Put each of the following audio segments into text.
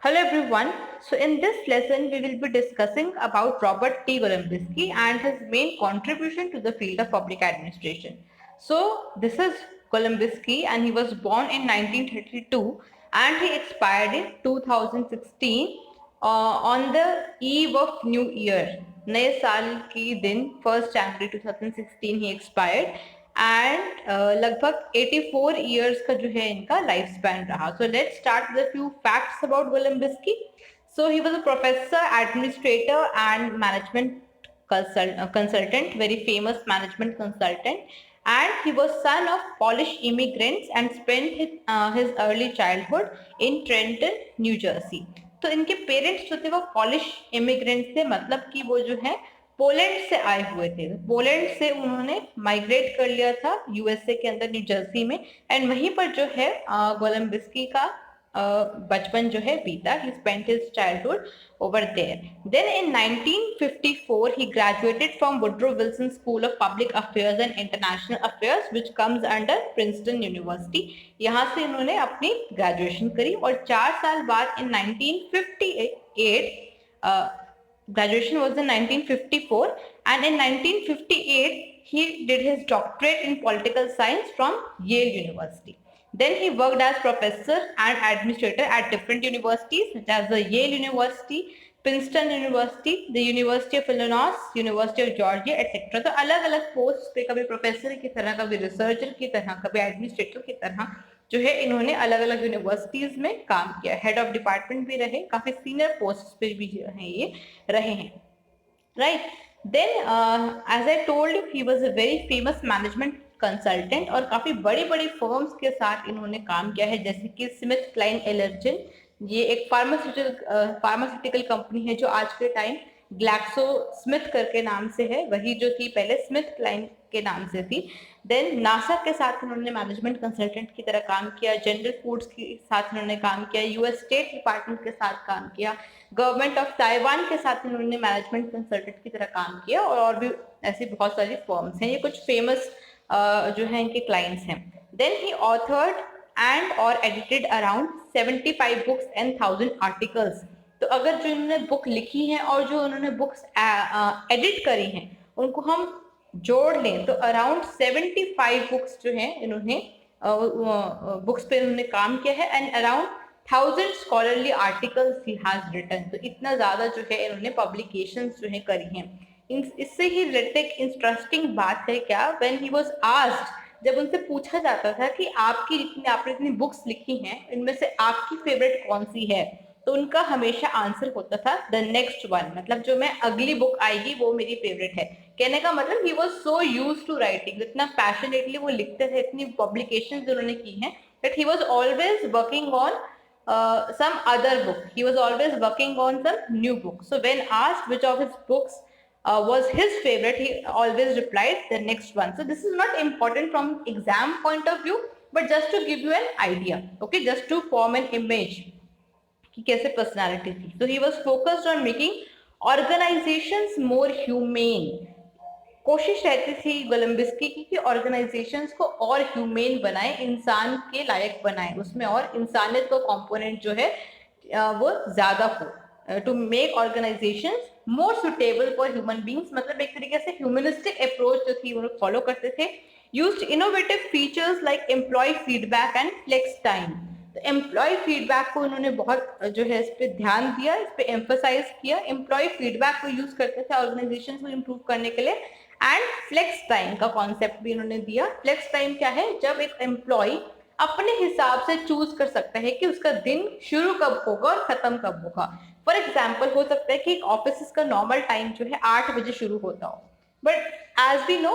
Hello everyone. So in this lesson we will be discussing about Robert T. Golombiski and his main contribution to the field of public administration. So this is Golombiski and he was born in 1932 and he expired in 2016 on the eve of New Year. नए साल की दिन 1 जनवरी 2016 ही expired and लगभग 84 years का जो है इनका life span रहा. So let's start with few facts about Golembiewski. So he was a professor, administrator and management consultant, very famous management consultant, and he was son of Polish immigrants and spent his early childhood in Trenton, New Jersey. तो इनके parents जो थे वो polish immigrants थे, मतलब कि वो जो है पोलैंड से आए हुए थे. पोलैंड से उन्होंने माइग्रेट कर लिया था यूएसए के अंदर, न्यू जर्सी में, एंड वहीं पर जो है गोलम्बिस्की का बचपन जो है बीता. ही spent his childhood over there. Then in 1954 he graduated from Woodrow Wilson School of Public Affairs and International Affairs which comes under Princeton University. यहाँ से उन्होंने अपनी ग्रेजुएशन करी और 4 साल बाद in 1958 graduation was in 1954 and in 1958 he did his doctorate in political science from Yale University. Then he worked as professor and administrator at different universities such as the Yale University, Princeton University, the University of Illinois, University of Georgia, etc. तो अलग अलग post पे, कभी professor की तरह, कभी researcher की तरह, कभी एडमिनिस्ट्रेटर की तरह जो है इन्होंने अलग अलग यूनिवर्सिटीज में काम किया. हेड ऑफ डिपार्टमेंट भी रहे, काफी सीनियर पोस्ट पे भी जो है ये रहे हैं. Right. Then as I told you he was a very famous management consultant और काफी बड़ी बड़ी फर्म्स के साथ इन्होंने काम किया है, जैसे कि स्मिथ क्लाइन एलर्जन. ये एक फार्मास्यूटिकल कंपनी है जो आज के टाइम ग्लैक्सो स्मिथ करके नाम से है, वही जो थी पहले स्मिथ क्लाइन के नाम से थी. देन नासा के साथ उन्होंने मैनेजमेंट कंसल्टेंट की तरह काम किया, जनरल फूड्स के साथ उन्होंने काम किया, यूएस स्टेट डिपार्टमेंट के साथ काम किया, गवर्नमेंट ऑफ ताइवान के साथ उन्होंने मैनेजमेंट कंसल्टेंट की तरह काम किया, और भी ऐसी बहुत सारी फर्म्स हैं. ये कुछ फेमस जो है इनके क्लाइंट्स हैं. देन ही ऑथर्ड एंड और edited around 75 books and 1000 articles. तो अगर जो इन्होंने बुक लिखी हैं और जो उन्होंने बुक्स एडिट करी हैं उनको हम जोड़ लें तो अराउंड 75 बुक्स जो हैं इन्होंने बुक्स पे इन्होंने काम किया है, and around 1000 scholarly articles he has written. तो इतना ज्यादा जो है इन्होंने पब्लिकेशंस जो है करी हैं. इससे ही रिलेटेड इंटरेस्टिंग बात है क्या, व्हेन ही वाज आस्क्ड, जब उनसे पूछा जाता था कि आपने इतनी बुक्स लिखी हैं, इनमें से आपकी फेवरेट कौन सी है, तो उनका हमेशा आंसर होता था द नेक्स्ट वन, मतलब जो मैं अगली बुक आएगी वो मेरी फेवरेट है. कहने का मतलब he was so used to writing, इतना पैशनेटली वो लिखते थे, इतनी पब्लिकेशंस उन्होंने की हैं, that he was always working on some other book. He was always working on some new book. So when asked which of his books was his favorite, he always replied the next one. So this is not important from exam point of view, but just to give you an idea, okay, just to form an image कि कैसे personality थी. So he was focused on making organizations more humane. कोशिश रहती थी गोलम्बिस्की की कि organisations को और ह्यूमेन बनाए, इंसान के लायक बनाए, उसमें और इंसानियत का कंपोनेंट जो है वो ज्यादा हो. To make organisations more suitable for human beings, मतलब एक तरीके से ह्यूमनिस्टिक अप्रोच जो थी वो फॉलो करते थे. Used innovative features like employ feedback and flex time. तो एम्प्लॉय फीडबैक को उन्होंने बहुत जो है इस पे ध्यान दिया, इस पे एम्फसाइज किया. एम्प्लॉय फीडबैक को यूज करते थे ऑर्गेनाइजेशन को इम्प्रूव करने के लिए, एंड फ्लेक्स टाइम का कॉन्सेप्ट भी उन्होंने दिया. फ्लेक्स टाइम क्या है, जब एक एम्प्लॉय अपने हिसाब से चूज कर सकता है कि उसका दिन शुरू कब होगा और खत्म कब होगा. फॉर एग्जाम्पल हो सकता है कि एक ऑफिस का नॉर्मल टाइम जो है 8 बजे शुरू होता हो, but as we know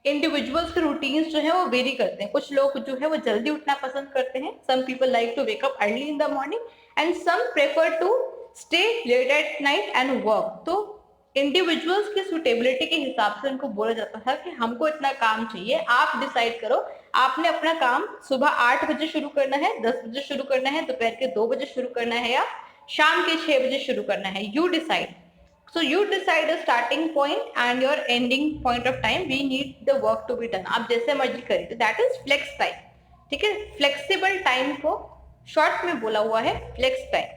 individuals के रूटीन्स जो है वो वेरी करते हैं. कुछ लोग जो है वो जल्दी उठना पसंद करते हैं, some people like to wake up early in the morning and some prefer to stay late at night and work. तो इंडिविजुअल्स की सुटेबिलिटी के हिसाब से उनको बोला जाता था कि हमको इतना काम चाहिए, आप डिसाइड करो, आपने अपना काम सुबह 8 बजे शुरू करना है, 10 बजे शुरू करना है, दोपहर के 2 बजे शुरू करना है, या शाम के 6 बजे शुरू करना है. You decide. So you decide a starting point and your ending point of time. We need the work to be done. आप जैसे मर्जी करिए. तो that is flex time. ठीक है, फ्लेक्सिबल टाइम को शॉर्ट में बोला हुआ है flex time.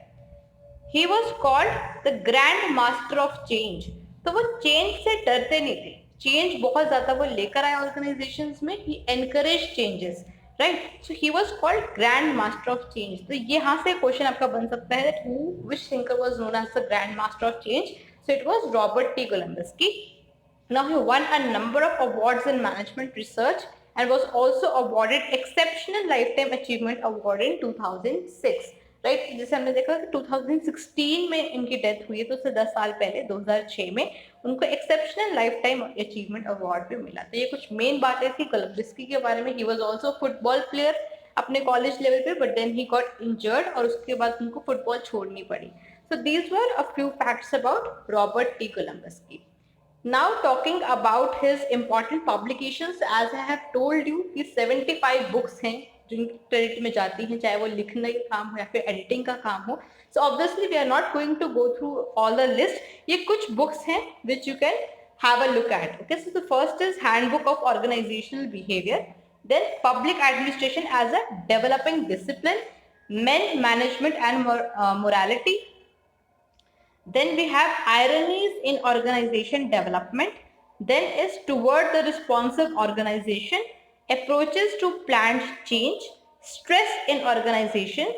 He was called the grand master of change. तो वो चेंज से डरते नहीं थे, चेंज बहुत ज्यादा वो लेकर आए ऑर्गेनाइजेशंस में, he encourage changes, right. So he was called grand master of change. तो यहाँ से क्वेश्चन आपका बन सकता है that who which thinker was known as the grand master of change? So it was Robert T. Golembiski. Now he won a number of awards in management research and was also awarded Exceptional Lifetime Achievement Award in 2006. Right, जैसे हमने देखा कि 2016 में इनकी death हुई है, तो उससे 10 साल पहले 2006 में उनको exceptional life time achievement award भी मिला। तो ये कुछ मेन बातें थी कोलंबस्की के बारे में। He was also football player अपने कॉलेज लेवल पे, but then he got injured और उसके बाद उनको फुटबॉल छोड़नी पड़ी। So these were a few facts about Robert T Golembiewski. Now talking about his important publications, as I have told you कि 75 books हैं जिनकी क्रेडिट में जाती हैं, चाहे वो लिखने का काम हो या फिर एडिटिंग का काम हो। So obviously we are not going to go through all the list. ये कुछ books हैं which you can have a look at. Okay, so the first is Handbook of Organizational Behavior, then Public Administration as a Developing Discipline, Men, Management and Morality. Then we have Ironies in Organization Development. Then is Toward the Responsive Organization, Approaches to Planned Change, Stress in Organization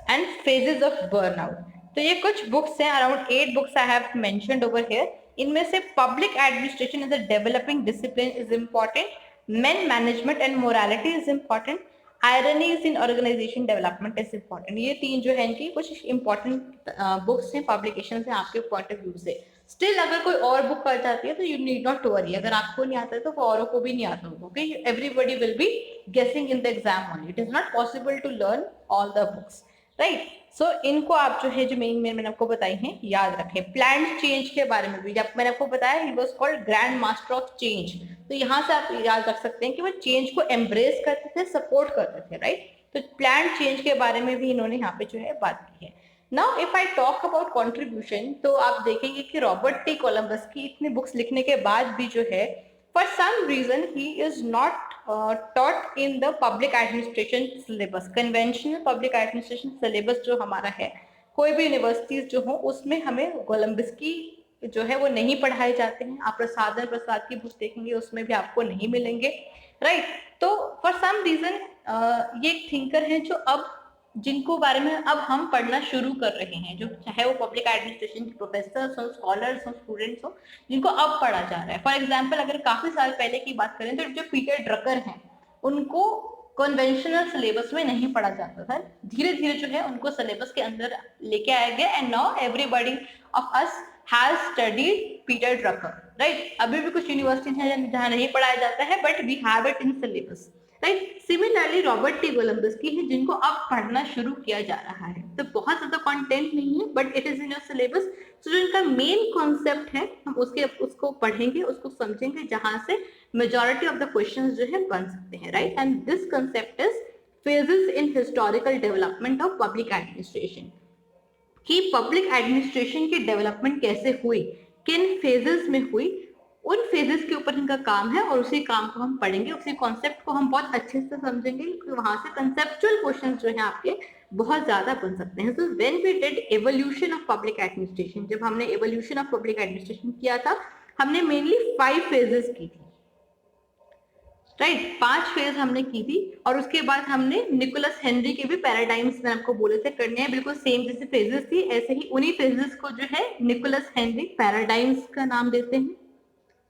and Phases of Burnout. तो ये कुछ books हैं, around 8 books I have mentioned over here. इनमें से public administration as a developing discipline is important, man management and morality is important, ironies in organisation development is important. ये 3 जो है इनकी कुछ इंपॉर्टेंट बुक्स हैं, पब्लिकेशन हैं आपके पॉइंट ऑफ व्यू से। स्टिल अगर कोई और बुक कर जाती है तो you need not to worry, अगर आपको नहीं आता है तो औरों को भी नहीं आता होगा। Okay, everybody will be guessing in the exam only, it is not possible to learn all the books, right. So इनको आप जो है जो मेन मैंने आपको बताई हैं याद रखें। प्लान्ड चेंज के बारे में भी जब मैंने आपको बताया he was called grand master of change, तो यहाँ से आप याद रख सकते हैं कि वो चेंज को एम्ब्रेस करते थे, सपोर्ट करते थे, राइट। तो प्लान्ड चेंज के बारे में भी इन्होंने यहाँ पे जो है बात की है। Now if I talk about contribution, तो आप देखेंगे कि रॉबर्ट टी कोलंबस्की इतने बुक्स लिखने के बाद भी जो है for some reason he is not taught in the public administration syllabus, conventional public administration syllabus जो हमारा है, कोई भी यूनिवर्सिटीज जो हो उसमें हमें कोलंबस्की जो है वो नहीं पढ़ाए जाते हैं। आप प्रसाद प्रसाद की बुक देखेंगे उसमें भी आपको नहीं मिलेंगे, राइट। तो फॉर सम रीजन ये एक थिंकर है जो अब जिनको बारे में अब हम पढ़ना शुरू कर रहे हैं, जो चाहे वो पब्लिक एडमिनिस्ट्रेशन के प्रोफेसर्स हो, स्कॉलर्स हो, स्टूडेंट्स हो, जिनको अब पढ़ा जा रहा है। फॉर एग्जांपल अगर काफी साल पहले की बात करें तो जो पीटर ड्रकर हैं उनको कन्वेंशनल सिलेबस में नहीं पढ़ा जाता था, धीरे धीरे जो है उनको सिलेबस के अंदर लेके आया गया and now everybody of us has studied Peter Drucker, right. अभी भी कुछ यूनिवर्सिटीज हैं जहाँ नहीं पढ़ाया जाता है but we have it in syllabus, right. Similarly Robert T Golembiewski है जिनको अब पढ़ना शुरू किया जा रहा है। तो बहुत ज्यादा कंटेंट नहीं है but it is in your syllabus. तो जो इनका मेन कॉन्सेप्ट है हम उसको पढ़ेंगे, उसको समझेंगे, जहां से मेजॉरिटी ऑफ द क्वेश्चंस जो है बन सकते हैं, right. And this concept is phases in historical development of public administration, कि पब्लिक एडमिनिस्ट्रेशन की डेवलपमेंट कैसे हुई, किन फेजेस में हुई, उन फेजेस के ऊपर इनका काम है और उसी काम को हम पढ़ेंगे, उसी कॉन्सेप्ट को हम बहुत अच्छे से समझेंगे क्योंकि वहां से कंसेप्चुअल क्वेश्चन जो है आपके बहुत ज्यादा बन सकते हैं। So when we did evolution of public administration, जब हमने एवोल्यूशन ऑफ पब्लिक एडमिनिस्ट्रेशन किया था हमने मेनली 5 फेजेस की थी, राइट। 5 फेज हमने की थी और उसके बाद हमने निकोलस हेनरी के भी पैराडाइम्स में आपको बोले थे करने हैं, बिल्कुल सेम जैसे फेजेस थी ऐसे ही उन्हीं फेजेस को जो है निकोलस हेनरी पैराडाइम्स का नाम देते हैं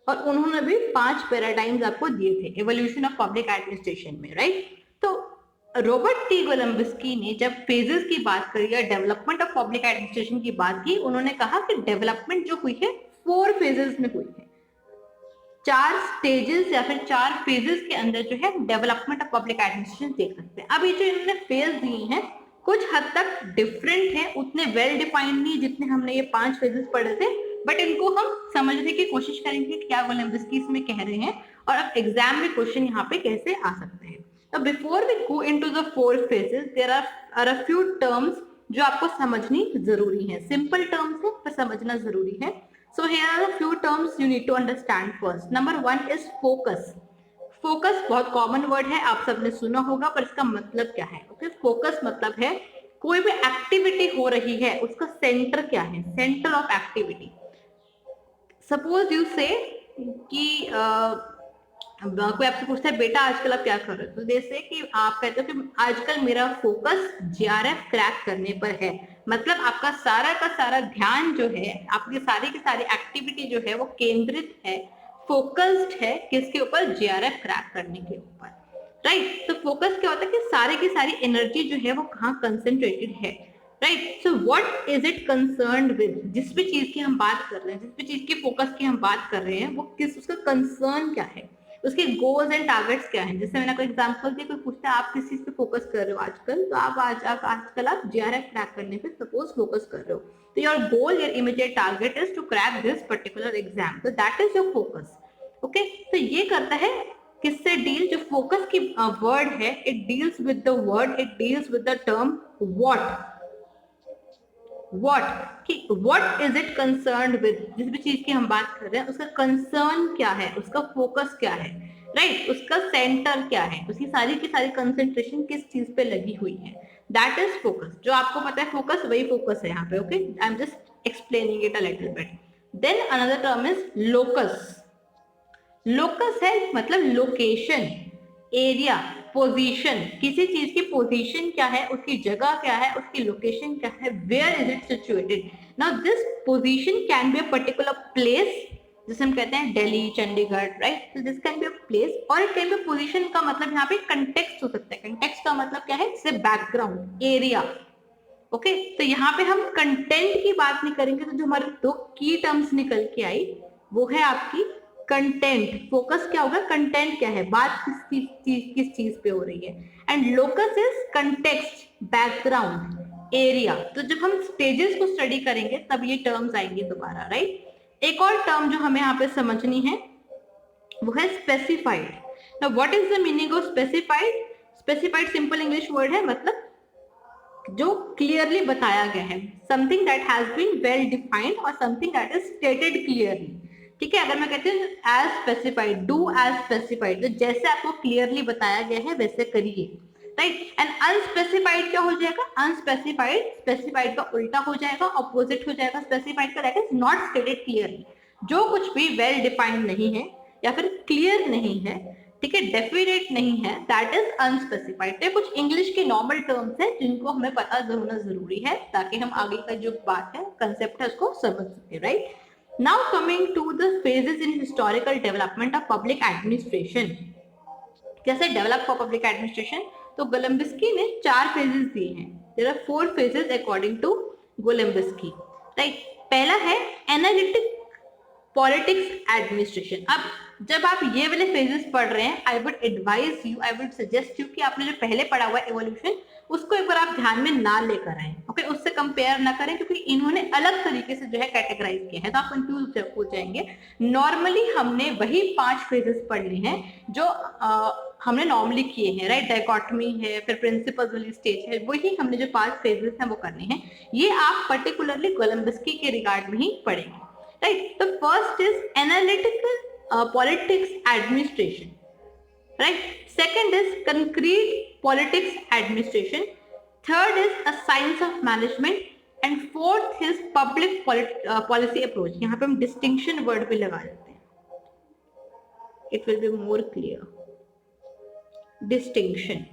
और उन्होंने भी 5 पैराडाइम्स आपको दिए थे एवोल्यूशन ऑफ पब्लिक एडमिनिस्ट्रेशन में, राइट। तो रॉबर्ट टी कोलंबस्की ने जब फेजेस की बात करी या डेवलपमेंट ऑफ पब्लिक एडमिनिस्ट्रेशन की बात की, उन्होंने कहा कि डेवलपमेंट जो हुई है 4 फेजेस में हुई है, 4 स्टेजेस या फिर 4 फेजेस के अंदर जो है डेवलपमेंट ऑफ पब्लिक एडमिनिस्ट्रेशन देख सकते हैं। अब ये जो इन्होंने फेज दिए हैं कुछ हद तक डिफरेंट है, उतने वेल डिफाइंड नहीं जितने हमने ये 5 फेजेस पढ़े थे, बट इनको हम समझने की कोशिश करेंगे क्या कोलंबस्की इसमें कह रहे हैं और अब एग्जाम में क्वेश्चन यहाँ पे कैसे आ सकते हैं। तो before we go into the 4 phases there are a few terms जो आपको समझनी जरूरी है। सिंपल टर्म्स है पर समझना जरूरी है। So here are a few terms you need to understand first. Number 1 is focus. Focus बहुत कॉमन वर्ड है, आप सबने सुना होगा पर इसका मतलब क्या है? ओके, फोकस मतलब है कोई भी एक्टिविटी हो रही है उसका सेंटर क्या है, centre of activity. Suppose you से कि कोई आपसे पूछता है बेटा आजकल आप क्या कर रहे हो, तो जैसे कि आप कहते हो कि आजकल मेरा फोकस जीआरएफ क्रैक करने पर है, मतलब आपका सारा का सारा ध्यान जो है, आपकी सारी की सारी एक्टिविटी जो है वो केंद्रित है, फोकस्ड है किसके ऊपर, जीआरएफ क्रैक करने के ऊपर, राइट। तो फोकस क्या होता है कि सारे की सारी एनर्जी जो है वो कहाँ कंसेंट्रेटेड है, right. So what is it concerned with, जिस भी चीज की हम बात कर रहे हैं, जिस भी चीज के फोकस की हम बात कर रहे हैं, वो किस, उसका कंसर्न क्या है, उसके गोल्स एंड टारगेट्स क्या हैं। जैसे मैंने कोई एग्जांपल दिया, कोई पूछता है आप किस चीज पे फोकस कर रहे हो आजकल, तो आप आजकल आप जीआरएफ क्रैक करने पे सपोज फोकस कर रहे हो, तो your goal, your immediate target is to crack this particular exam, तो that is your focus. Okay, तो ये करता है किससे डील, जो फोकस की वर्ड है, it deals with the word, it deals with the term what, what is it concerned with, जिस भी चीज की हम बात कर रहे हैं उसका कंसर्न क्या है, उसका फोकस क्या है, राइट, उसका सेंटर क्या है, उसकी सारी की सारी कंसेंट्रेशन किस चीज पे लगी हुई है, दैट इज फोकस। जो आपको पता है फोकस, वही फोकस है यहाँ पे। Okay, I am just explaining it a little bit. Then another term is locus. Locus है मतलब लोकेशन, एरिया, पोजीशन, किसी चीज की पोजीशन क्या है, उसकी जगह क्या है, उसकी लोकेशन क्या है, where is it situated. Now this position can be a particular place, जैसे हम कहते हैं दिल्ली, चंडीगढ़, राइट। तो this can be a place और इट कैन बी पोजीशन का मतलब यहाँ पे कंटेक्स्ट हो सकता है। कंटेक्स्ट का मतलब क्या है, जैसे बैकग्राउंड, एरिया। ओके, तो यहाँ पे हम कंटेंट की बात नहीं करेंगे, तो जो हमारे दो की टर्म्स निकल के आई वो है आपकी कंटेंट। फोकस क्या होगा, कंटेंट क्या है, बात किस चीज पे हो रही है, and locus is context, background, area. तो जब हम स्टेजेस को स्टडी करेंगे तब ये टर्म्स आएंगे दोबारा, राइट। एक और टर्म जो हमें यहाँ पे समझनी है वो है specified. Now what is the meaning of specified? Specified simple English word है, मतलब जो क्लियरली बताया गया है, something that has been well defined और something that is stated clearly. ठीक है, अगर मैं कहती हूँ as specified, do as specified, तो जैसे आपको क्लियरली बताया गया है वैसे करिए, राइट। एंड अनस्पेसिफाइड क्या हो जाएगा, अनस्पेसिफाइड स्पेसिफाइड का उल्टा हो जाएगा, ऑपोजिट हो जाएगा स्पेसिफाइड का, that is not stated clearly. जो कुछ भी वेल डिफाइंड नहीं है या फिर क्लियर नहीं है, ठीक है, डेफिनेट नहीं है, दैट इज अनस्पेसिफाइड। तो कुछ इंग्लिश के नॉर्मल टर्म्स हैं जिनको हमें पता होना जरूरी है ताकि हम आगे का जो बात है, कंसेप्ट है, उसको समझ सके, right. Now coming to the phases in historical development of public administration. कैसे डेवलप फॉर पब्लिक एडमिनिस्ट्रेशन, तो गोलम्बिस्की ने 4 फेजेस दिए हैं। There are 4 phases according to Golembiewski, right. पहला है एनालिटिक पॉलिटिक्स एडमिनिस्ट्रेशन। अब जब आप ये वाले फेजेस पढ़ रहे हैं, I would advise you, I would suggest you कि आपने जो पहले पढ़ा हुआ है इवोल्यूशन, उसको एक बार आप ध्यान में ना लेकर आए, ओके, उससे कंपेयर ना करें, क्योंकि इन्होंने अलग तरीके से जो है कैटेगराइज किया है, तो आप कंफ्यूज हो जाएंगे। नॉर्मली हमने वही 5 फेजेस पढ़ लिए हैं जो हमने नॉर्मली किए हैं, राइट। डायकोटमी है, फिर प्रिंसिपल्स वाली स्टेज है, वही हमने जो 5 फेजेस हैं वो करने हैं। ये आप पर्टिकुलरली गोलम्बिस्की के रिगार्ड में ही पढ़ेंगे, right? The first is analytical politics administration, right? Second is concrete politics administration. Third is a science of management, and fourth is public policy approach. यहाँ पे हम distinction word भी लगा देते हैं, it will be more clear. Distinction.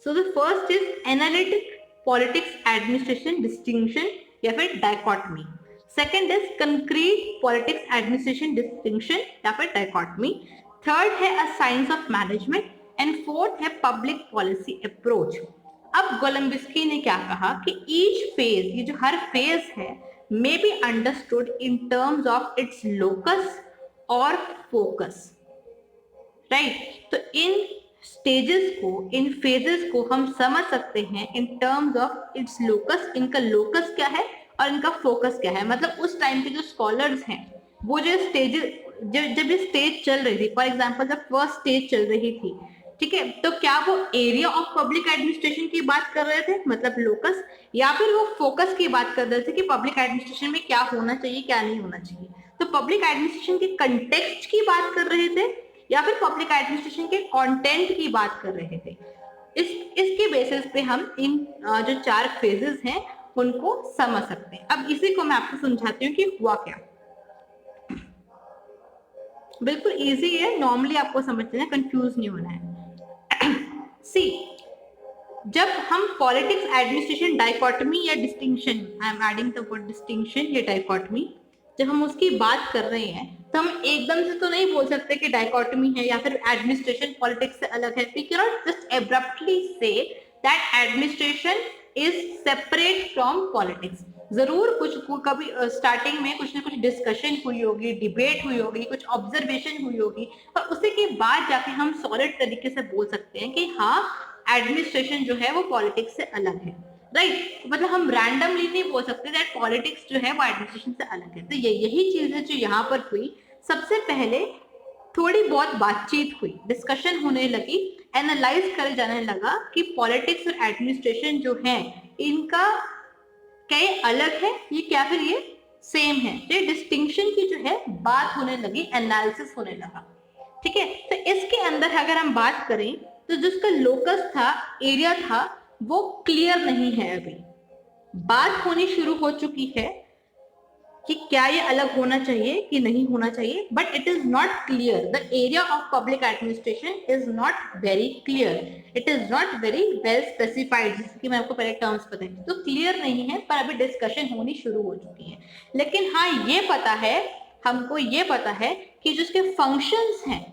So the first is analytic politics administration, distinction या फिर dichotomy. Second is concrete politics administration, distinction या फिर डायकोटमी। थर्ड है a science of management and fourth है पब्लिक पॉलिसी अप्रोच। अब गोलम्बिस्की ने क्या कहा कि ईच फेज, ये जो हर फेज है, may be understood in terms of its locus और फोकस, राइट। तो इन स्टेजेस को, इन फेजेस को हम समझ सकते हैं इन टर्म्स ऑफ इट्स लोकस, इनका लोकस क्या है और इनका फोकस क्या है। मतलब उस टाइम के जो स्कॉलर्स हैं, वो जो स्टेजेस, जब ये स्टेज चल रही थी, फॉर एग्जांपल जब फर्स्ट स्टेज चल रही थी, ठीक है, तो क्या वो एरिया ऑफ पब्लिक एडमिनिस्ट्रेशन की बात कर रहे थे, मतलब लोकस, या फिर वो फोकस की बात कर रहे थे कि पब्लिक एडमिनिस्ट्रेशन में क्या होना चाहिए, क्या नहीं होना चाहिए। तो पब्लिक एडमिनिस्ट्रेशन के कंटेक्स्ट की बात कर रहे थे या फिर पब्लिक एडमिनिस्ट्रेशन के कंटेंट की बात कर रहे थे। इसके बेसिस पे हम इन जो 4 फेजेस हैं उनको समझ सकते हैं। अब इसी को मैं आपको समझाती हूँ कि हुआ क्या। बिल्कुल इजी है, नॉर्मली आपको समझना है, कंफ्यूज नहीं होना है। सी, जब हम पॉलिटिक्स एडमिनिस्ट्रेशन डाइकोटमी या distinction, I am adding the word distinction या डाइकोटमी, जब हम उसकी बात कर रहे हैं तो हम एकदम से तो नहीं बोल सकते कि डाइकोटमी है या फिर एडमिनिस्ट्रेशन पॉलिटिक्स से अलग है। We can not just abruptly say that administration is separate from politics. जरूर कुछ कभी स्टार्टिंग में कुछ ना कुछ डिस्कशन हुई होगी, डिबेट हुई होगी, कुछ ऑब्जर्वेशन हुई होगी, और उसी के बाद जाके हम सॉलिड तरीके से बोल सकते हैं कि हाँ एडमिनिस्ट्रेशन जो है वो पॉलिटिक्स से अलग है, राइट। मतलब हम रैंडमली नहीं बोल सकते दैट पॉलिटिक्स जो है वो एडमिनिस्ट्रेशन से अलग है। तो यही चीज है जो यहाँ पर हुई। सबसे पहले थोड़ी बहुत बातचीत हुई, डिस्कशन होने लगी, एनालाइज करे जाने लगा कि पॉलिटिक्स और एडमिनिस्ट्रेशन जो है इनका क्या ये अलग है ये क्या फिर ये सेम है। तो ये डिस्टिंक्शन की जो है बात होने लगी, एनालिसिस होने लगा, ठीक है। तो इसके अंदर अगर हम बात करें तो जिसका लोकस था, एरिया था, वो क्लियर नहीं है। अभी बात होनी शुरू हो चुकी है कि क्या ये अलग होना चाहिए कि नहीं होना चाहिए, but it is not clear. The area of public administration is not very clear, it is not very well specified, जैसे कि मैं आपको पहले टर्म्स बताई, तो क्लियर नहीं है, पर अभी डिस्कशन होनी शुरू हो चुकी है। लेकिन हाँ ये पता है, हमको ये पता है कि जो इसके फंक्शंस हैं,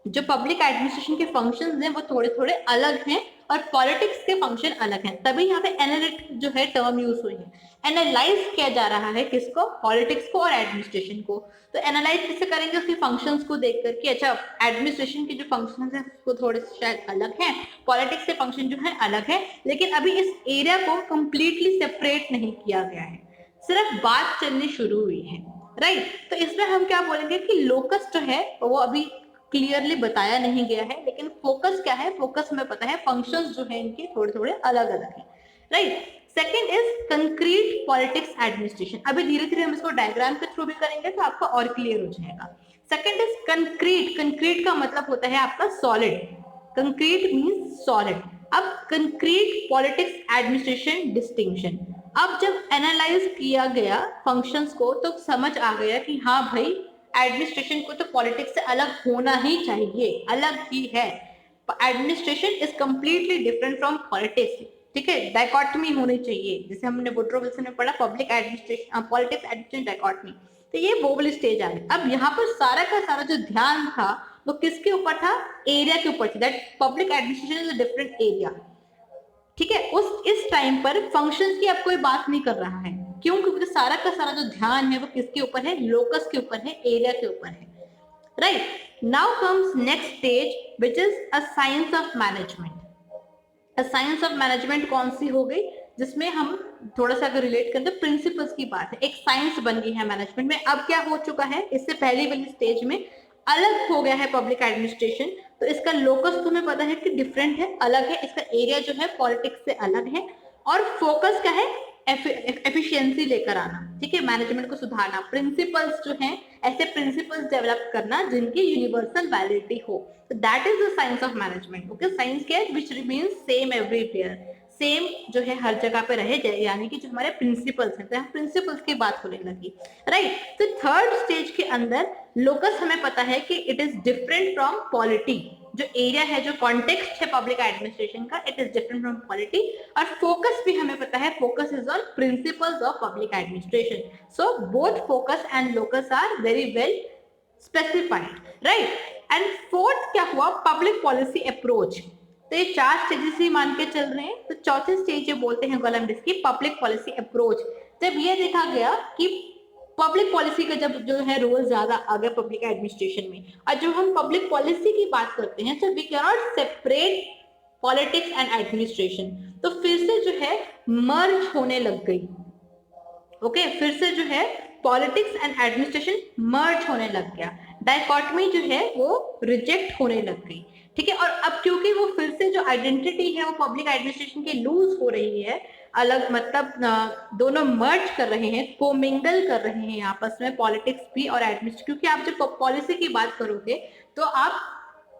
जो पब्लिक एडमिनिस्ट्रेशन के फंक्शंस हैं वो थोड़े थोड़े अलग हैं और पॉलिटिक्स के फंक्शन अलग हैं। तभी यहाँ पे एनालिटिक जो है टर्म यूज हुई है। एनालाइज किया जा रहा है किसको, पॉलिटिक्स को और एडमिनिस्ट्रेशन को। तो एनालाइज कैसे करेंगे, उसके फंक्शंस को देखकर कि अच्छा एडमिनिस्ट्रेशन के जो फंक्शंस हैं वो थोड़े से शायद अलग हैं, पॉलिटिक्स के फंक्शन जो है अलग है, लेकिन अभी इस एरिया को कंप्लीटली सेपरेट नहीं किया गया है, सिर्फ बात चलनी शुरू हुई है, राइट। तो इसमें हम क्या बोलेंगे कि लोकस जो है वो अभी क्लियरली बताया नहीं गया है, लेकिन फोकस क्या है, फोकस में पता है फंक्शंस जो है इनके थोड़े थोड़े अलग अलग हैं, right. Second is concrete politics administration. अभी धीरे धीरे हम इसको डायग्राम के थ्रू भी करेंगे तो आपको और क्लियर हो जाएगा। Second is concrete. कंक्रीट का मतलब होता है आपका सॉलिड, कंक्रीट मीन्स सॉलिड। अब कंक्रीट पॉलिटिक्स एडमिनिस्ट्रेशन डिस्टिंक्शन, अब जब एनालाइज किया गया फंक्शंस को तो समझ आ गया कि हाँ भाई एडमिनिस्ट्रेशन को तो पॉलिटिक्स से अलग होना ही चाहिए, अलग ही है। Administration is completely different from politics, ठीक है, डाइकोटमी होनी चाहिए, जैसे हमने वुड्रो विल्सन में पढ़ा public administration politics administration dichotomy. तो ये वो वाली स्टेज आ गई। अब यहाँ पर सारा का सारा जो ध्यान था वो किसके ऊपर था, एरिया के ऊपर था, that public administration is a different area, ठीक है। उस इस टाइम पर फंक्शंस की अब कोई बात नहीं कर रहा है, क्यों, क्योंकि सारा का सारा जो ध्यान है वो किसके ऊपर है, लोकस के ऊपर है, एरिया के ऊपर है, right. Now comes next stage which is a science of management. Science of management कौन सी हो गई, जिसमें हम थोड़ा सा अगर रिलेट करें तो प्रिंसिपल्स की बात है, एक साइंस बन गई है मैनेजमेंट में। अब क्या हो चुका है, इससे पहले वाली स्टेज में अलग हो गया है पब्लिक एडमिनिस्ट्रेशन, तो इसका लोकस तुम्हें पता है कि डिफरेंट है, अलग है, इसका एरिया जो है पॉलिटिक्स से अलग है, और फोकस क्या है, एफिशिएंसी लेकर आना, ठीक है, मैनेजमेंट को सुधारना, प्रिंसिपल्स जो हैं ऐसे प्रिंसिपल्स डेवलप करना जिनकी यूनिवर्सल वैलिडिटी हो। तो that is the science of management. Okay, science क्या है, which remains same everywhere, same जो है हर जगह पे रहे, यानी कि जो हमारे प्रिंसिपल्स हैं, तो हम प्रिंसिपल्स की बात होने लगी, राइट। तो थर्ड स्टेज के अंदर लोकस हमें पता है कि it is different from polity, जो एरिया है, जो कॉन्टेक्स्ट है पब्लिक एडमिनिस्ट्रेशन का, it is different from polity. और फोकस भी हमें पता है, focus is on principles of public administration. So both focus and locus are very well specified, right. And fourth क्या हुआ, पब्लिक पॉलिसी अप्रोच। तो ये 4 स्टेजेस ही मान के चल रहे हैं, तो चौथे स्टेज जो बोलते हैं कोलंबस की पब्लिक पॉलिसी अप्रोच। जब ये देखा गया कि पब्लिक पॉलिसी का जब जो है रोल ज्यादा आ गया पब्लिक एडमिनिस्ट्रेशन में, और जब हम पब्लिक पॉलिसी की बात करते हैं तो we can not separate politics and administration, तो फिर से जो है मर्ज होने लग गई। ओके, फिर से जो है पॉलिटिक्स एंड एडमिनिस्ट्रेशन मर्ज होने लग गया, डाइकोटमी जो है वो रिजेक्ट होने लग गई, ठीक है। और अब क्योंकि वो फिर से जो आइडेंटिटी है वो पब्लिक एडमिनिस्ट्रेशन की लूज हो रही है, अलग मतलब दोनों मर्ज कर रहे हैं, कोमिंगल कर रहे हैं आपस में, पॉलिटिक्स भी और एडमिनिस्ट्रेशन, क्योंकि आप जब पॉलिसी की बात करोगे तो आप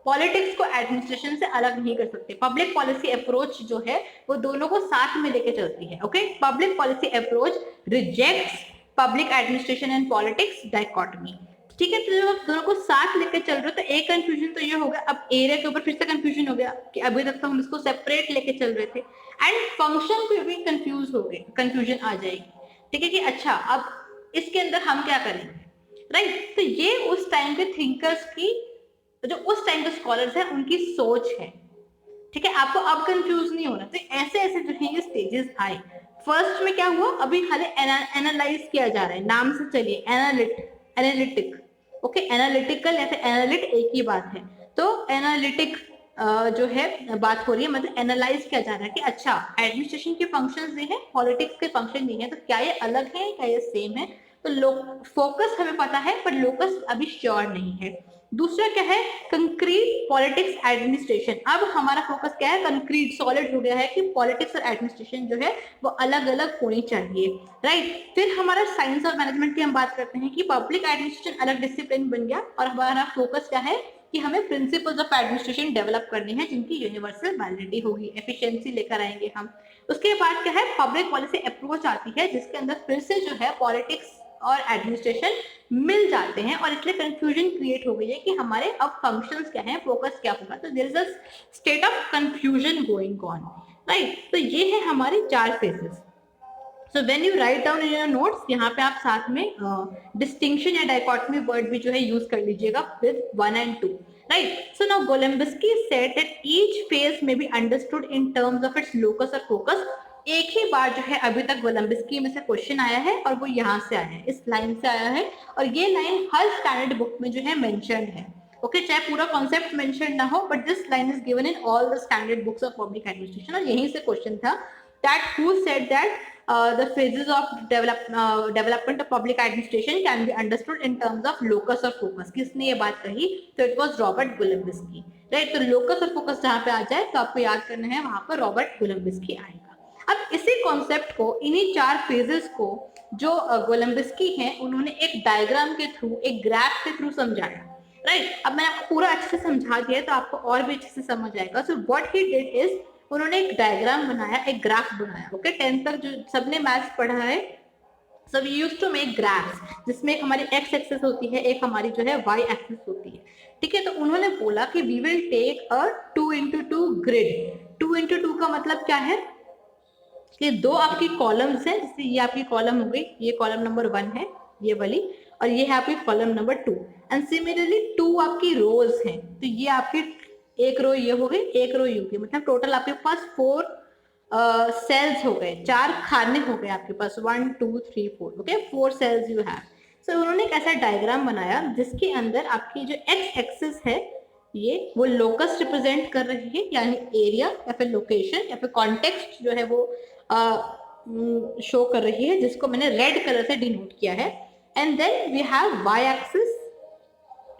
पॉलिटिक्स को एडमिनिस्ट्रेशन से अलग नहीं कर सकते। पब्लिक पॉलिसी अप्रोच जो है वो दोनों को साथ में लेके चलती है। Okay, public policy approach rejects public administration and politics dichotomy. ठीक है, तो जब आप दोनों को साथ लेके चल रहे हो तो एक कंफ्यूजन तो ये हो गया, अब एरिया के ऊपर फिर से कंफ्यूजन हो गया कि अभी तक तो हम इसको सेपरेट लेके चल रहे थे, एंड फंक्शन पे भी कंफ्यूज हो गए, कंफ्यूजन आ जाएगी। ठीक है कि अच्छा अब इसके अंदर हम क्या करेंगे, राइट। तो ये उस टाइम के थिंकर्स की, जो उस टाइम के स्कॉलर्स हैं उनकी सोच है। ठीक है, आपको अब कंफ्यूज नहीं होना। तो ऐसे ऐसे जो है ये स्टेजेस आए। फर्स्ट में क्या हुआ, अभी खाली एनालाइज किया जा रहा है, नाम से चलिए एनालिटिक। ओके, एनालिटिकल या फिर एनालिट एक ही बात है। तो एनालिटिक जो है बात हो रही है, मतलब एनालाइज किया जा रहा है कि अच्छा एडमिनिस्ट्रेशन के फंक्शंस ये हैं, पॉलिटिक्स के फंक्शन ये हैं, तो क्या ये अलग है, क्या ये सेम है। तो फोकस हमें पता है पर लोकस अभी श्योर नहीं है। दूसरा क्या है, कंक्रीट पॉलिटिक्स एडमिनिस्ट्रेशन। अब हमारा फोकस क्या है, कंक्रीट सॉलिड हो गया है कि पॉलिटिक्स और एडमिनिस्ट्रेशन जो है वो अलग अलग होनी चाहिए, राइट। फिर हमारा साइंस और मैनेजमेंट की हम बात करते हैं कि पब्लिक एडमिनिस्ट्रेशन अलग डिसिप्लिन बन गया, और हमारा फोकस क्या है कि हमें प्रिंसिपल्स ऑफ एडमिनिस्ट्रेशन डेवलप करने हैं जिनकी यूनिवर्सल वैलिडिटी होगी, एफिशिएंसी लेकर आएंगे हम। उसके बाद क्या है, पब्लिक पॉलिसी अप्रोच आती है जिसके अंदर फिर से जो है पॉलिटिक्स और एडमिनिस्ट्रेशन मिल जाते हैं, और इसलिए कंफ्यूजन क्रिएट हो गई है कि हमारे अब फंक्शंस क्या हैं, फोकस क्या होगा। तो there is a state of confusion going on, right. तो ये है हमारे 4 phases. So when you write down in your notes, यहाँ पे आप साथ में डिस्टिंक्शन या डाइकोटमी वर्ड भी जो है यूज कर लीजिएगा with 1 and 2, right. So now Golembiewski said that each phase में be understood in terms of its locus और फोकस। एक ही बार जो है अभी तक गोलेम्बिस्की में से क्वेश्चन आया है, और वो यहाँ से आया है, इस लाइन से आया है, और ये लाइन हर स्टैंडर्ड बुक में जो है मेंशन्ड है। ओके, चाहे पूरा कॉन्सेप्ट मेंशन ना हो, but this line is given in all the standard books of public administration, और यहीं से क्वेश्चन था that who said that the phases of development of public administration can be understood in terms of locus और focus। किसने ये बात कही, तो it was रॉबर्ट गोलेम्बिस्की, राइट। तो लोकस और फोकस जहां पे आ जाए तो आपको याद करना है, वहां पर रॉबर्ट गोलेम्बिस्की आएगा। अब इसी कॉन्सेप्ट को, इन्हीं 4 फेजेस को जो गोलेम्बिस्की हैं उन्होंने एक डायग्राम के थ्रू, एक ग्राफ के थ्रू समझाया, राइट। अब मैंने आपको पूरा अच्छे से समझा दिया तो आपको और भी अच्छे से समझ आएगा। So what he did is, उन्होंने एक डायग्राम बनाया, एक ग्राफ बनाया। ओके, 10th तक जो सबने मैथ्स पढ़ा है, so we used to make graphs, जिसमें एक हमारी x एक्सिस होती है, एक हमारी जो है y एक्सिस होती है। ठीक है, तो उन्होंने बोला कि we will take a 2x2 grid। 2x2 का मतलब क्या है कि 2 आपकी कॉलम्स हैं, जैसे ये आपकी कॉलम हो गई, ये कॉलम नंबर 1 है ये वाली, और ये है आपकी कॉलम नंबर 2, एंड सिमिलरली 2 आपकी रोज हैं। तो ये आपकी एक रो ये हो गई, एक रो ये हो गई, मतलब टोटल आपके पास 4 सेल्स हो गए, 4 खाने हो गए आपके पास, 1 2 3 4। Okay, 4 cells you have. So उन्होंने एक ऐसा डायग्राम बनाया जिसके अंदर आपकी जो एक्स एक्सिस है ये वो लोकस रिप्रेजेंट कर रही है, यानी एरिया या फिर लोकेशन या फिर कॉन्टेक्स्ट जो है वो शो कर रही है, जिसको मैंने रेड कलर से डिनोट किया है। And then we have Y axis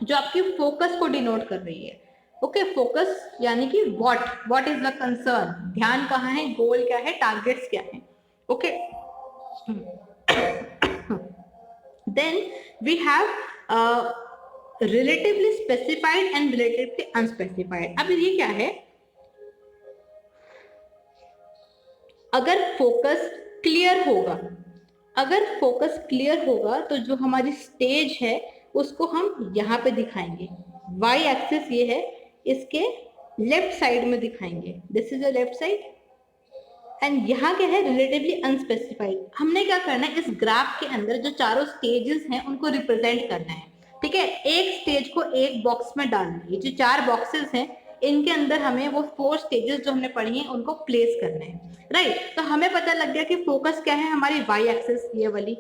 जो आपकी फोकस को डिनोट कर रही है। ओके, फोकस यानी कि व्हाट इज द कंसर्न, ध्यान कहाँ है, गोल क्या है, टारगेट्स क्या है। Okay, then we have relatively specified and relatively unspecified. अब ये क्या है, अगर फोकस क्लियर होगा, अगर फोकस क्लियर होगा तो जो हमारी स्टेज है उसको हम यहाँ पे दिखाएंगे, वाई एक्सिस ये है, इसके लेफ्ट साइड में दिखाएंगे, this is a left side, and यहाँ क्या है, रिलेटिवली अनस्पेसिफाइड। हमने क्या करना है, इस ग्राफ के अंदर जो चारों स्टेजेस हैं उनको रिप्रेजेंट करना है। ठीक है, एक स्टेज को एक बॉक्स में डालना है, जो 4 बॉक्सेस हैं इनके अंदर हमें वो 4 स्टेजेस जो हमने पढ़ी हैं उनको प्लेस करना है, राइट। तो हमें पता लग गया कि फोकस क्या है, हमारी वाई एक्सिस ये वाली,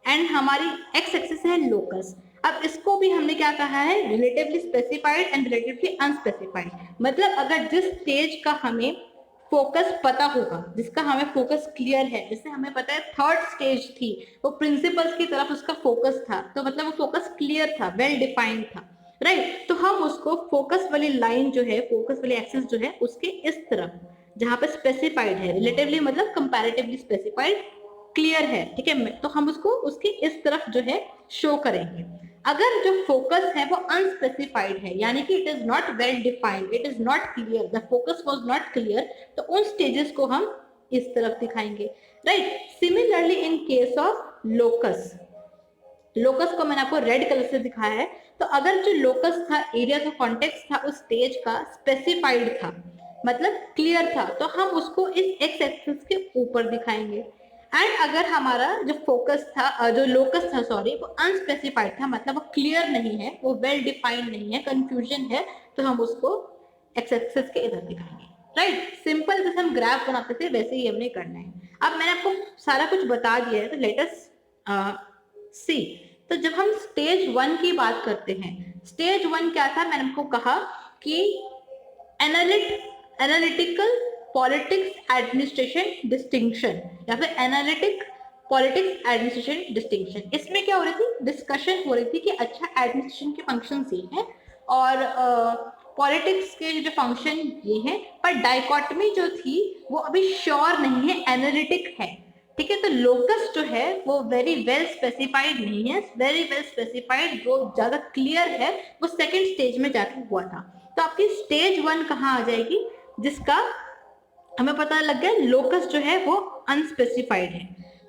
एंड हमारी एक्स एक्सिस है लोकस। अब इसको भी हमने क्या कहा है, relatively specified and relatively unspecified. मतलब अगर जिस स्टेज का हमें फोकस पता होगा, जिसका हमें फोकस क्लियर है, जैसे हमें पता है 3rd स्टेज थी, वो प्रिंसिपल्स की तरफ उसका फोकस था, तो मतलब वो फोकस क्लियर था, वेल डिफाइंड था, राइट। तो हम उसको फोकस वाली लाइन जो है, फोकस वाली एक्सिस जो है उसके इस तरफ जहां पे स्पेसिफाइड है, रिलेटिवली मतलब कंपैरेटिवली स्पेसिफाइड, क्लियर है, ठीक है, तो हम उसको उसके इस तरफ जो है शो करेंगे। अगर जो फोकस है वो अनस्पेसिफाइड है, यानी कि it is not well defined, it is not clear, the focus was not clear, तो उन स्टेजेस को हम इस तरफ दिखाएंगे, right. Similarly in case of locus, locus को मैंने आपको रेड कलर से दिखाया है, तो अगर जो लोकस था, एरिया था, कॉन्टेक्स्ट था उस स्टेज का स्पेसिफाइड था, मतलब क्लियर था, तो हम उसको इस एक्स एक्सिस के ऊपर दिखाएंगे। एंड अगर हमारा जो फोकस था, जो लोकस था सॉरी, वो अनस्पेसिफाइड था, मतलब वो क्लियर नहीं है, वो वेल डिफाइंड नहीं है, कंफ्यूजन है, तो हम उसको एक्स एक्सिस के इधर दिखाएंगे, राइट। सिंपल जैसे हम ग्राफ बनाते थे वैसे ही हमने करना है। अब मैंने आपको सारा कुछ बता दिया है, तो लेट अस सी। तो जब हम स्टेज 1 की बात करते हैं, स्टेज 1 क्या था, मैंने आपको कहा कि एनालिटिकल पॉलिटिक्स एडमिनिस्ट्रेशन डिस्टिंक्शन, या फिर एनालिटिक पॉलिटिक्स एडमिनिस्ट्रेशन डिस्टिंक्शन। इसमें क्या हो रही थी, डिस्कशन हो रही थी कि अच्छा एडमिनिस्ट्रेशन के फंक्शन ये हैं और पॉलिटिक्स के जो फंक्शन ये हैं, पर डाइकोटमी जो थी वो अभी श्योर नहीं है, एनालिटिक है, ठीक है। तो लोकस जो है वो वेरी वेल स्पेसिफाइड नहीं है, वेरी वेल स्पेसिफाइड, वो ज्यादा क्लियर है, वो सेकेंड स्टेज में जाके हुआ था। तो आपकी स्टेज 1 कहाँ आ जाएगी, जिसका हमें पता लग गया लोकस जो है वो अनस्पेसिफाइड है,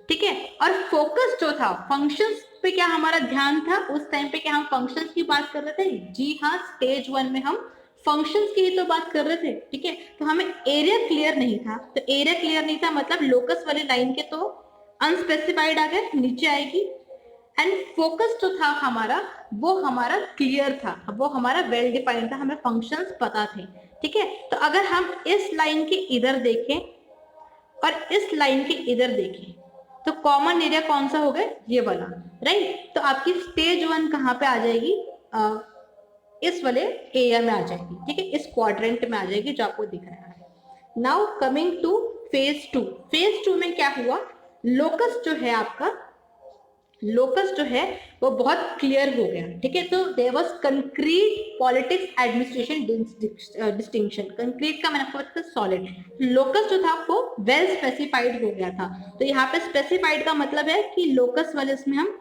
ठीक है। और फोकस जो था, फंक्शंस पे क्या हमारा ध्यान था उस टाइम पे, क्या हम फंक्शंस की बात कर रहे थे, जी हाँ, स्टेज 1 में हम फंक्शंस की ही तो बात कर रहे थे, ठीक है। तो हमें एरिया क्लियर नहीं था, तो एरिया क्लियर नहीं था मतलब लोकस वाली लाइन के तो अनस्पेसिफाइड आ गए, नीचे आएगी। एंड फोकस जो था हमारा, वो हमारा क्लियर था, वो हमारा वेल डिफाइंड था, हमें फंक्शंस पता थे, ठीक है। तो अगर हम इस लाइन के इधर देखें और इस लाइन के इधर देखें, तो कॉमन एरिया कौन सा होगा, ये वाला, राइट। तो आपकी स्टेज 1 कहाँ पे आ जाएगी, इस वाले एरिया में आ जाएगी, ठीक है, इस क्वाड्रेंट में आ जाएगी जो आपको दिख रहा है। Now coming two phase 2। Phase 2 में क्या हुआ, लोकस जो है आपका, लोकस जो है वो बहुत क्लियर हो गया, ठीक है। तो there was concrete politics administration distinction, concrete का मैंने आपको बताया सॉलिड, लोकस जो था वो वेल स्पेसिफाइड हो गया था। तो यहाँ पे स्पेसिफाइड का मतलब है कि लोकस वाले इसमें हम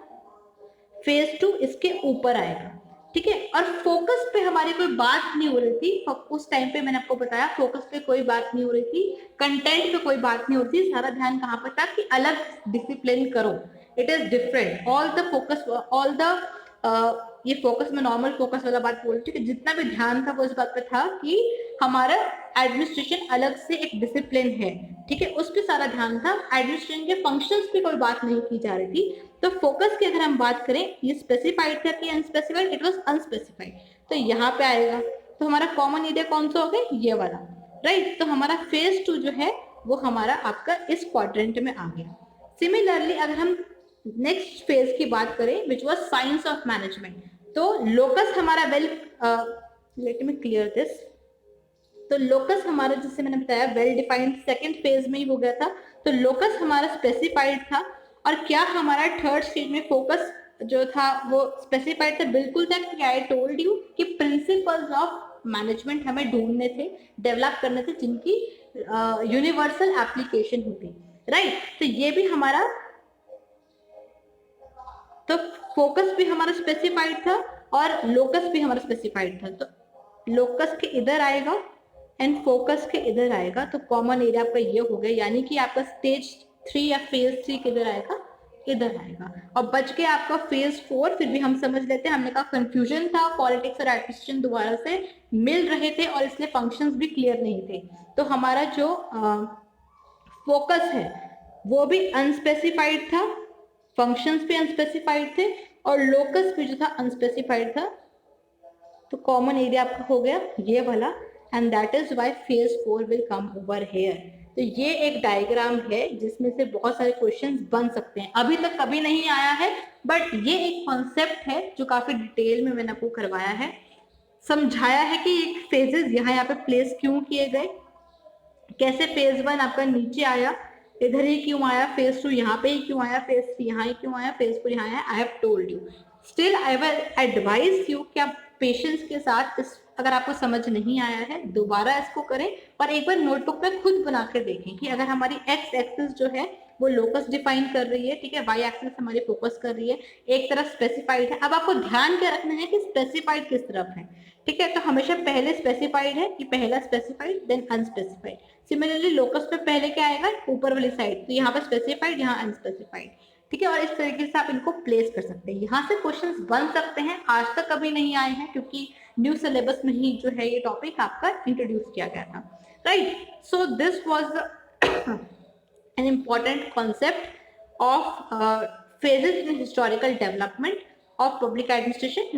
फेज 2 इसके ऊपर आएगा, ठीक है। और फोकस पे हमारी कोई बात नहीं हो रही थी उस टाइम पे, मैंने आपको बताया फोकस पे कोई बात नहीं हो रही थी, कंटेंट पे कोई बात नहीं होती, सारा ध्यान कहाँ पर था कि अलग डिसिप्लिन करो, it is different, all the focus, all the ये फोकस में नॉर्मल फोकस वाला बात बोल, ठीक है, जितना भी ध्यान था वो इस बात पे था कि हमारा एडमिनिस्ट्रेशन अलग से एक डिसिप्लिन है, ठीक है, उस पर सारा ध्यान था, एडमिनिस्ट्रेशन के फंक्शंस पे कोई बात नहीं की जा रही थी। तो फोकस की अगर हम बात करें, ये स्पेसिफाइड था कि अनस्पेसिफाइड, इट वाज अनस्पेसिफाइड, तो यहाँ पे आएगा। तो हमारा कॉमन एरिया कौन सा हो गया, ये वाला, राइट। तो हमारा फेज 2 जो है वो हमारा आपका इस क्वाड्रेंट में आ गया। सिमिलरली अगर हम नेक्स्ट फेज की बात करें, which was science of management, तो लोकस हमारा well, let me clear this. तो लोकस हमारा, जैसे मैंने बताया, वेल डिफाइंड सेकंड फेज में ही हो गया था, तो लोकस हमारा स्पेसिफाइड था। और क्या हमारा थर्ड स्टेज में फोकस जो था वो स्पेसिफाइड था, बिल्कुल था, कि आई टोल्ड यू कि प्रिंसिपल्स ऑफ मैनेजमेंट हमें ढूंढने थे, डेवलप करने थे, जिनकी यूनिवर्सल एप्लीकेशन होती, राइट। तो ये भी हमारा, तो फोकस भी हमारा स्पेसिफाइड था और लोकस भी हमारा स्पेसिफाइड था, तो लोकस के इधर आएगा एंड फोकस के इधर आएगा, तो कॉमन एरिया आपका ये हो गया, यानी कि आपका स्टेज 3 या फेज 3 किधर आएगा, इधर आएगा। और बच गया आपका फेज 4, फिर भी हम समझ लेते हैं, हमने कहा कंफ्यूजन था, पॉलिटिक्स और एडमिनिस्ट्रेशन दोबारा से मिल रहे थे और इसलिए फंक्शंस भी क्लियर नहीं थे। तो हमारा जो फोकस है वो भी अनस्पेसिफाइड था, फंक्शंस भी अनस्पेसिफाइड थे और लोकस भी जो था अनस्पेसिफाइड था। तो कॉमन एरिया आपका हो गया ये वाला, and that is why phase 4 will come over here. तो ये एक डायग्राम है जिसमें से बहुत सारे क्वेश्चंस बन सकते हैं, अभी तक कभी नहीं आया है, बट ये एक कॉन्सेप्ट है जो काफी डिटेल में मैंने आपको करवाया है, समझाया है कि एक फेजेस यहाँ पे प्लेस क्यों किए गए, कैसे फेज 1 आपका नीचे आया, इधर ही क्यों आया, फेज 2 यहाँ पे ही क्यों आया, फेज 3 यहाँ ही क्यों आया, फेज 4 यहाँ आया। I have told you, still I will advise you कि आप पेशेंस के साथ इस, अगर आपको समझ नहीं आया है दोबारा इसको करें और एक बार नोटबुक पे खुद बना के देखें कि अगर हमारी एक्स एक्सिस जो है वो लोकस डिफाइन कर रही है, ठीक है, वाई एक्सिस हमारी फोकस कर रही है, एक तरफ स्पेसिफाइड है। अब आपको ध्यान क्या रखना है कि स्पेसिफाइड किस तरफ है, ठीक है, तो हमेशा पहले स्पेसिफाइड है कि पहला specified then unspecified. Similarly locus पे पहले क्या आएगा, ऊपर वाली साइड, तो यहाँ पे स्पेसिफाइड, यहाँ अनस्पेसिफाइड, ठीक है, और इस तरीके से आप इनको प्लेस कर सकते हैं। यहाँ से क्वेश्चंस बन सकते हैं, आज तक कभी नहीं आए हैं क्योंकि न्यू सिलेबस में ही जो है ये टॉपिक आपका इंट्रोड्यूस किया गया था, right. So this was an important concept of phases in historical development of public administration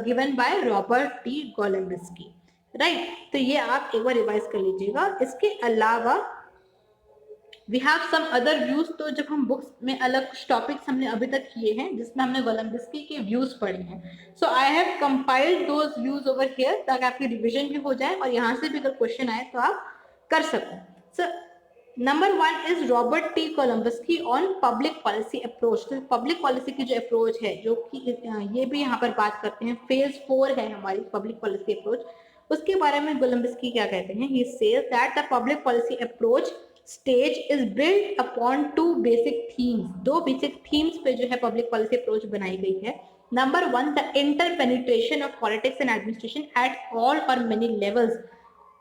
given by Robert T. Golombiski, right। तो ये आप एक बार रिवाइज कर लीजिएगा। इसके अलावा we have some other views, तो जब हम बुक्स में अलग कुछ टॉपिक्स हमने अभी तक किए हैं जिसमें हमने गोलम्बिस्की के व्यूज पढ़े हैं, so I have compiled those views over here ताकि आपकी रिविजन भी हो जाए और यहाँ से भी अगर क्वेश्चन आए तो आप कर सको। So number 1 is Robert T Golembiewski on public policy approach. तो पब्लिक पॉलिसी की जो अप्रोच है, जो कि ये भी यहाँ पर बात करते हैं, फेज 4 है हमारी पब्लिक पॉलिसी अप्रोच, उसके बारे में कोलम्बस्की क्या कहते हैं, he says that the public policy approach stage is build upon 2 basic themes. 2 basic themes पे जो है पब्लिक पॉलिसी अप्रोच बनाई गई है। Number 1, the interpenetration of politics and administration at all और मेनी लेवल्स,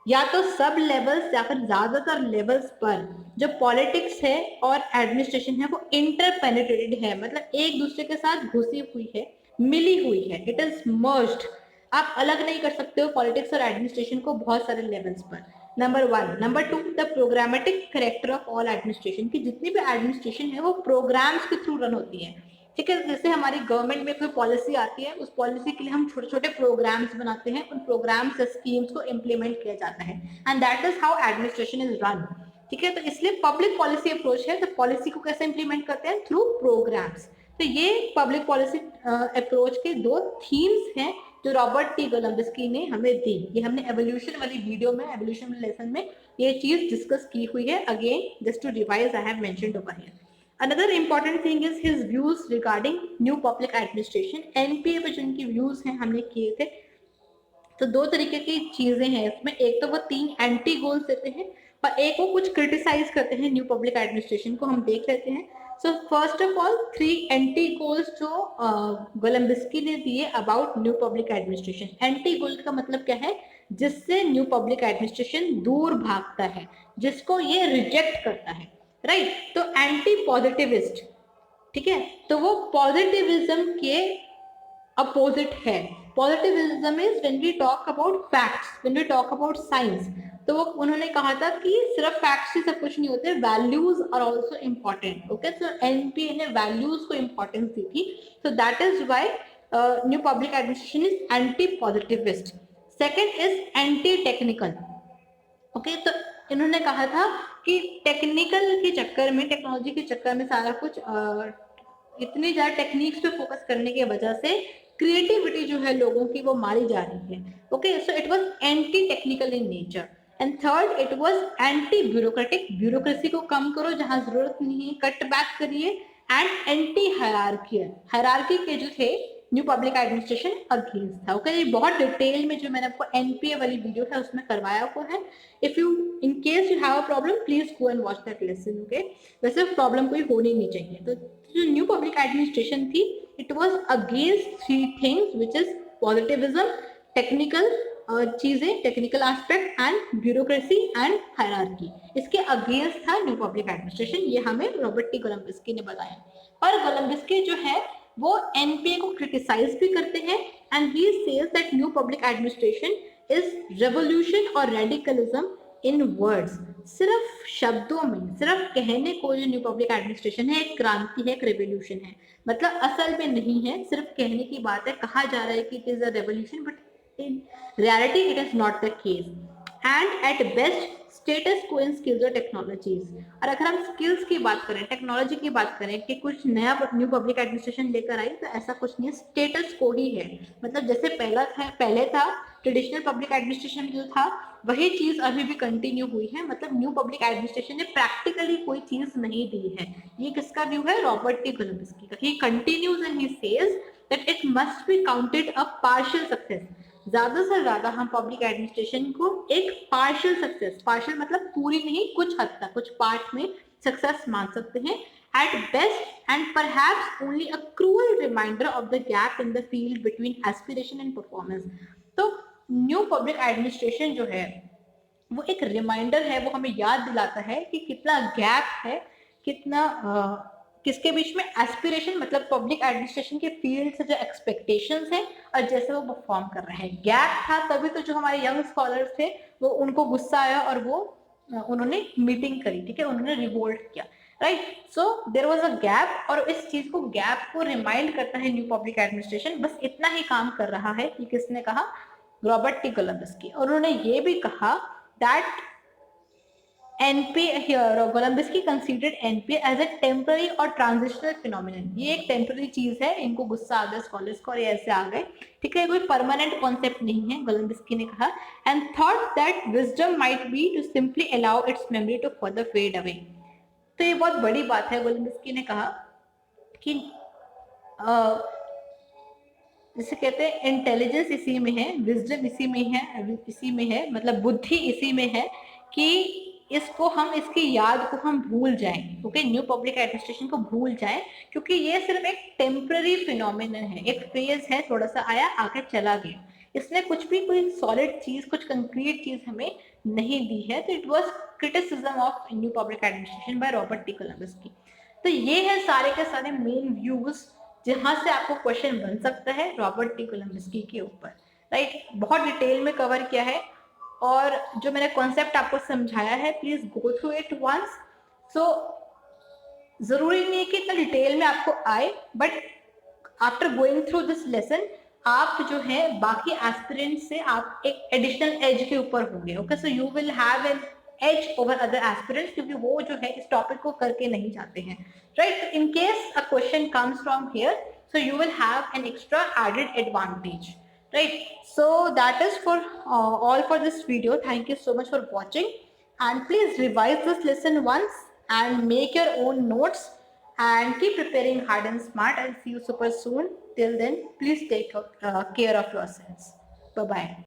या तो सब लेवल्स या फिर ज्यादातर लेवल्स पर जो पॉलिटिक्स है और एडमिनिस्ट्रेशन है वो इंटरपेनिट्रेटेड है, मतलब एक दूसरे के साथ घुसी हुई है, मिली हुई है, इट इज मर्ज्ड। आप अलग नहीं कर सकते हो पॉलिटिक्स और एडमिनिस्ट्रेशन को बहुत सारे लेवल्स पर। Number 1। Number 2, the programmatic character of all administration, की जितनी भी एडमिनिस्ट्रेशन है वो प्रोग्राम्स के थ्रू रन होती है, ठीक है। जैसे हमारी गवर्नमेंट में कोई पॉलिसी आती है, उस पॉलिसी के लिए हम छोटे छोटे प्रोग्राम्स बनाते हैं, उन प्रोग्राम्स या स्कीम्स को इम्प्लीमेंट किया जाता है, and that is how administration is run, ठीक है। तो इसलिए पब्लिक पॉलिसी अप्रोच है, तो पॉलिसी को कैसे इंप्लीमेंट करते हैं, थ्रू प्रोग्राम्स। तो ये पब्लिक पॉलिसी अप्रोच के 2 थीम्स हैं जो रॉबर्ट टी कोलम्बस्की ने हमें दी। ये हमने एवोल्यूशन वाली वीडियो में, एवोल्यूशन वाले लेसन में ये चीज डिस्कस की हुई है। Again just to revise, I have mentioned over here. Another important thing is his views regarding new public administration। NPA पे जिनकी व्यूज हैं हमने किए थे, तो 2 तरीके की चीजें हैं इसमें, एक तो वो 3 एंटी गोल्स देते हैं और एक वो कुछ क्रिटिसाइज करते हैं न्यू पब्लिक एडमिनिस्ट्रेशन को, हम देख लेते हैं। So first of all 3 anti goals जो कोलम्बस्की ने दिए about new public administration. Anti goal का मतलब क्या है, जिससे न्यू पब्लिक एडमिनिस्ट्रेशन दूर भागता है, जिसको ये रिजेक्ट करता है, राइट। तो एंटी पॉजिटिविस्ट, ठीक है, तो वो पॉजिटिविज्म के अपोजिट है। Positivism is when we talk about facts, when we talk about science. तो वो उन्होंने कहा था कि सिर्फ फैक्ट्स से सब कुछ नहीं होते, values are also important, okay. So NPA ने वैल्यूज को इम्पोर्टेंस दी थी, so that is why new public administration is anti positivist. Second is anti technical, okay. तो इन्होंने कहा था कि टेक्निकल के चक्कर में, टेक्नोलॉजी के चक्कर में सारा कुछ इतनी ज्यादा टेक्निक्स पे फोकस करने की वजह से क्रिएटिविटी जो है लोगों की वो मारी जा रही है, okay. So it was anti technical in nature. And third, it was anti bureaucratic, bureaucracy को कम करो जहां जरूरत नहीं है, कट बैक करिए। एंड एंटी हायरार्कियल, हायरार्की के जो थे न्यू पब्लिक एडमिनिस्ट्रेशन अगेंस्ट था, ओके। ये बहुत डिटेल में जो मैंने आपको एनपीए वाली वीडियो है उसमें करवाया हुआ है। If you in case you have a problem please go and watch that lesson, okay. वैसे प्रॉब्लम कोई होनी नहीं चाहिए। तो जो न्यू पब्लिक एडमिनिस्ट्रेशन थी, it was against 3 things which is positivism, technical चीजें, technical aspect and bureaucracy and hierarchy, इसके अगेंस्ट था न्यू पब्लिक एडमिनिस्ट्रेशन। ये हमें रॉबर्ट टी कोलम्बस्की ने बताया। और कोलम्बस्की जो है वो एनपीए को क्रिटिसाइज भी करते हैं, and he says that new public administration is revolution और रेडिकलिज्म इन वर्ड्स। सिर्फ शब्दों में, सिर्फ कहने को जो न्यू पब्लिक एडमिनिस्ट्रेशन है एक क्रांति है, एक रेवोल्यूशन है, मतलब असल में नहीं है, सिर्फ कहने की बात है। कहा जा रहा है कि it is a revolution, but in reality it is not the case. And at best status quo in skills और टेक्नोलॉजीज। और अगर हम स्किल्स की बात करें, टेक्नोलॉजी की बात करें कि कुछ नया न्यू पब्लिक एडमिनिस्ट्रेशन लेकर आई, तो ऐसा कुछ नहीं है, स्टेटस को ही है। मतलब जैसे पहले था ट्रेडिशनल पब्लिक एडमिनिस्ट्रेशन जो था, वही चीज अभी भी कंटिन्यू हुई है। मतलब न्यू पब्लिक एडमिनिस्ट्रेशन ने प्रैक्टिकली कोई चीज नहीं दी है। ये किसका व्यू है, रॉबर्ट टी कोलम्बस्की का। ही continues and he says that it must be counted a partial success. ज्यादा से ज्यादा हम पब्लिक एडमिनिस्ट्रेशन को एक पार्शियल सक्सेस, पार्शियल मतलब पूरी नहीं, कुछ हद तक, कुछ पार्ट में सक्सेस मान सकते हैं at best, and perhaps only a cruel reminder of the gap in the field between aspiration and performance. तो न्यू पब्लिक एडमिनिस्ट्रेशन जो है वो एक रिमाइंडर है, वो हमें याद दिलाता है कि कितना गैप है, कितना किसके बीच में एस्पिरेशन मतलब पब्लिक एडमिनिस्ट्रेशन के फील्ड से जो एक्सपेक्टेशंस हैं और जैसे वो परफॉर्म कर रहे हैं, गैप था तभी तो जो हमारे यंग स्कॉलर्स थे वो उनको गुस्सा आया और वो उन्होंने मीटिंग करी, ठीक है, उन्होंने रिवोल्ट किया, right. So there was a gap और इस चीज को गैप को रिमाइंड करता है न्यू पब्लिक एडमिनिस्ट्रेशन. बस इतना ही काम कर रहा है. कि किसने कहा? Robert T Golembiewski. और उन्होंने ये भी कहा that NP here Golumbusky considered NP as a temporary or transitional phenomenon. ये एक टेम्पररी चीज है, इनको गुस्सा आ गया स्कॉलर्स को और ये ऐसे आ गए, ठीक है, कोई परमानेंट कॉन्सेप्ट नहीं है, गोलम्बिस्की ने कहा. And thought that wisdom might be to simply allow its memory to further fade away. तो ये बहुत बड़ी बात है. गोलम्बिस्की ने कहा कि जिसे कहते हैं इंटेलिजेंस इसी में है, विजडम इसी में है, मतलब बुद्धि इसी में है कि इसको हम इसकी याद को हम भूल जाएं. ओके, न्यू पब्लिक एडमिनिस्ट्रेशन को भूल जाएं क्योंकि ये सिर्फ एक टेम्पररी फिनोमिनन है, एक फेज है, थोड़ा सा आया आके चला गया. इसने कुछ भी कोई सॉलिड चीज, कुछ कंक्रीट चीज हमें नहीं दी है. तो it was criticism of new public administration by Robert T Golembiewski. तो ये है सारे के सारे मेन व्यूज जहां से आपको क्वेश्चन बन सकता है रॉबर्ट टी कोलंबस्की के ऊपर, राइट. बहुत डिटेल में कवर किया है और जो मैंने कॉन्सेप्ट आपको समझाया है please go through it once. So जरूरी नहीं है कि इतना डिटेल में आपको आए, but after going through this lesson आप जो है बाकी एस्पिरेंट से आप एक एडिशनल एज के ऊपर होंगे. Okay, so you will have an edge over other aspirants क्योंकि वो जो है इस टॉपिक को करके नहीं जाते हैं, right. In case a question comes from here, so you will have an extra added advantage, right. So that is for all for this video. Thank you so much for watching, and please revise this lesson once and make your own notes and keep preparing hard and smart. I'll see you super soon. Till then, please take care of yourselves. Bye bye.